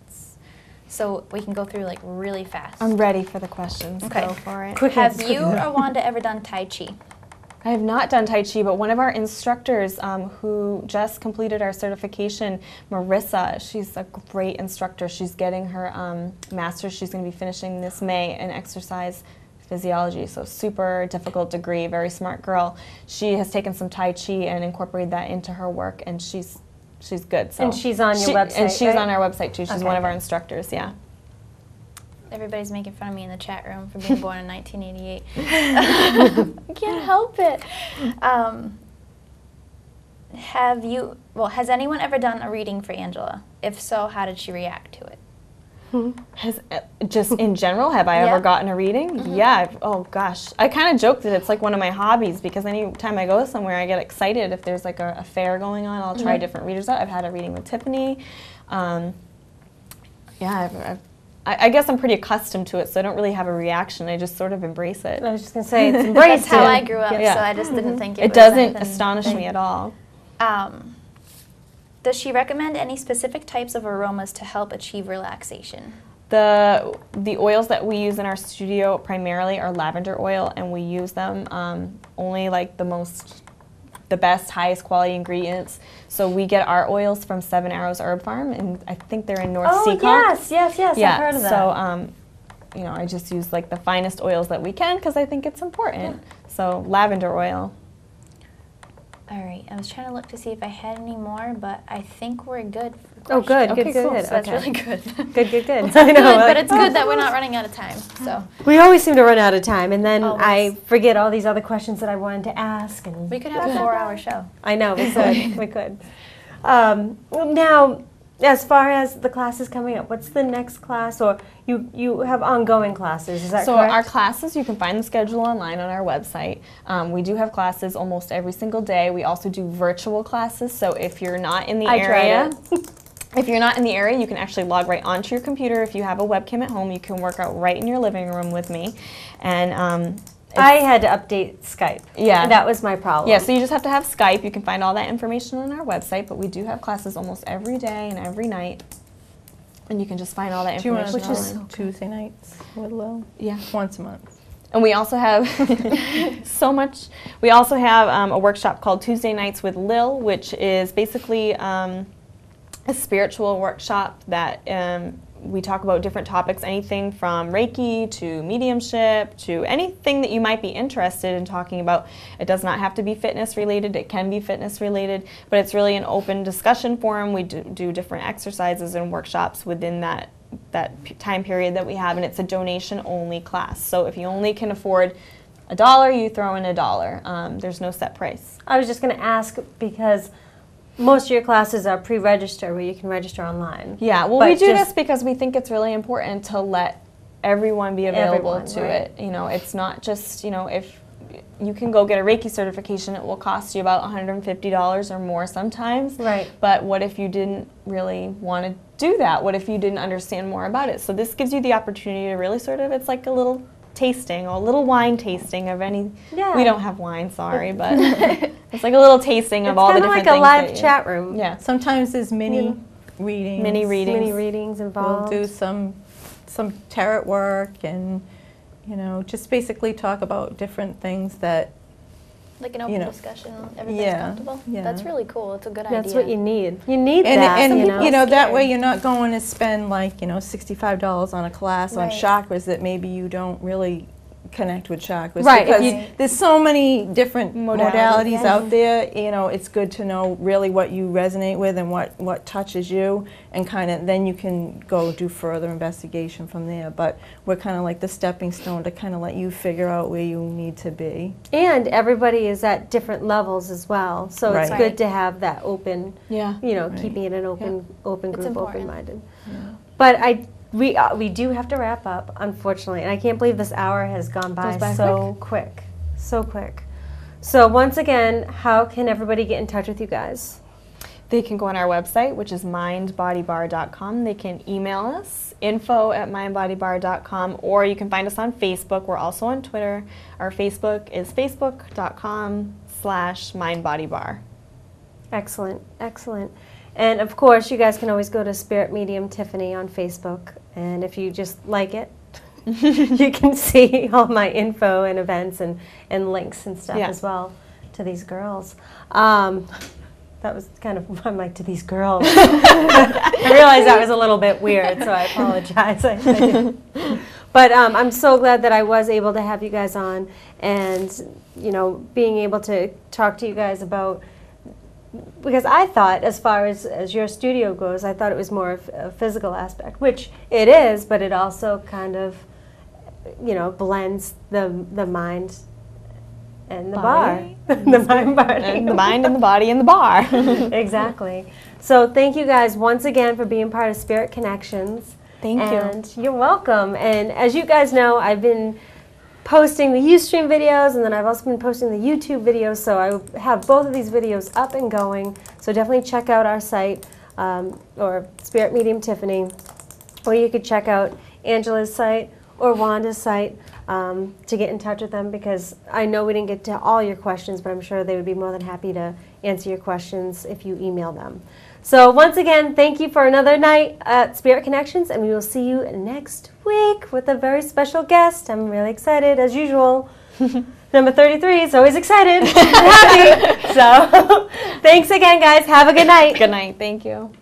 So we can go through like really fast. I'm ready for the questions. Okay. Go for it. Have you or Wanda ever done Tai Chi? I have not done Tai Chi, but one of our instructors who just completed our certification, Marissa, she's a great instructor. She's getting her master's. She's going to be finishing this May in exercise physiology, so super difficult degree, very smart girl. She has taken some Tai Chi and incorporated that into her work, and she's good. So and she's on your website, and she's right? on our website too. She's one of our instructors, yeah. Everybody's making fun of me in the chat room for being born in 1988. I can't help it. Has anyone ever done a reading for Angela? If so, how did she react to it? Just in general, have I ever gotten a reading? Mm-hmm. Yeah. Oh gosh, I kind of joke that it's like one of my hobbies because anytime I go somewhere, I get excited. If there's like a fair going on, I'll try different readers out. I've had a reading with Tiffany. I guess I'm pretty accustomed to it, so I don't really have a reaction. I just sort of embrace it. I was just going to say, it's embraced. That's how I grew up, so I just didn't think it doesn't astonish me at all. Does she recommend any specific types of aromas to help achieve relaxation? The oils that we use in our studio primarily are lavender oil, and we use them only like the best, highest quality ingredients. So we get our oils from 7 Arrows Herb Farm, and I think they're in North Seacock. Yes, I've heard of that. So, you know, I just use like the finest oils that we can because I think it's important. Yeah. So lavender oil. All right, I was trying to look to see if I had any more, but I think we're good for questions. Oh, good, okay, good. So that's really good. Good. I know, but it's good that we're not running out of time. So we always seem to run out of time, and then I forget all these other questions that I wanted to ask. And we could have a 4-hour show. I know, we could. We could. Well, now, as far as the classes coming up, what's the next class? Or you have ongoing classes, is that correct? So our classes, you can find the schedule online on our website. We do have classes almost every single day. We also do virtual classes, so if you're not in the area, you can actually log right onto your computer. If you have a webcam at home, you can work out right in your living room with me. And I had to update Skype. Yeah. That was my problem. Yeah, so you just have to have Skype. You can find all that information on our website, but we do have classes almost every day and every night. And you can just find all that information Which is Tuesday nights with Lil? Yeah. Once a month. And we also have so much. We also have a workshop called Tuesday Nights with Lil, which is basically a spiritual workshop that we talk about different topics, anything from Reiki to mediumship to anything that you might be interested in talking about. It does not have to be fitness related. It can be fitness related, but it's really an open discussion forum. We do different exercises and workshops within that time period that we have, and it's a donation only class. So if you only can afford $1, you throw in $1. There's no set price. I was just going to ask because most of your classes are pre-register where you can register online. Yeah, well, we do this because we think it's really important to let everyone be available to it. You know, it's not just, you know, if you can go get a Reiki certification. It will cost you about $150 or more sometimes. Right. But what if you didn't really want to do that? What if you didn't understand more about it? So this gives you the opportunity to really sort of, it's like a little tasting, or a little wine tasting of any, we don't have wine, sorry, but it's like a little tasting of all the different things. It's kind of like a live chat room. Yeah. Sometimes there's mini readings. Mini readings involved. We'll do some tarot work and, just basically talk about different things that, like an open discussion, everybody's comfortable. Yeah. That's really cool. It's a good idea. That's what you need. You need and, that. And that way you're not going to spend like $65 on a class on chakras that maybe you don't really connect with chakras. Right. Because there's so many different modalities out there. It's good to know really what you resonate with and what touches you, and kind of then you can go do further investigation from there. But we're kind of like the stepping stone to kind of let you figure out where you need to be. And everybody is at different levels as well, so it's good to have that open. Keeping it an open group, open-minded. Yeah. But we do have to wrap up, unfortunately, and I can't believe this hour has gone by so quick. So quick. So once again, how can everybody get in touch with you guys? They can go on our website, which is Mind.Body.Barre.com. They can email us, info@Mind.Body.Barre.com, or you can find us on Facebook. We're also on Twitter. Our Facebook is facebook.com/Mind.Body.Barre. Excellent, excellent. And of course, you guys can always go to Spirit Medium Tiffany on Facebook, and if you just like it, you can see all my info and events and links and stuff as well to these girls. That was kind of, I'm like, to these girls. I realized that was a little bit weird, so I apologize. But I'm so glad that I was able to have you guys on, and being able to talk to you guys about, because I thought, as far as your studio goes, I thought it was more of a physical aspect, which it is, but it also kind of, blends the mind and the bar. The mind, body. And the mind and the body and the bar. Exactly. So thank you guys once again for being part of Spirit Connections. Thank you. And you're welcome. And as you guys know, I've been posting the Ustream videos, and then I've also been posting the YouTube videos, so I have both of these videos up and going, so definitely check out our site, or Spirit Medium Tiffany, or you could check out Angela's site or Wanda's site to get in touch with them, because I know we didn't get to all your questions, but I'm sure they would be more than happy to answer your questions if you email them. So once again, thank you for another night at Spirit Connections, and we will see you next week with a very special guest. I'm really excited, as usual. Number 33 is always excited and happy. So thanks again, guys. Have a good night. Good night. Thank you.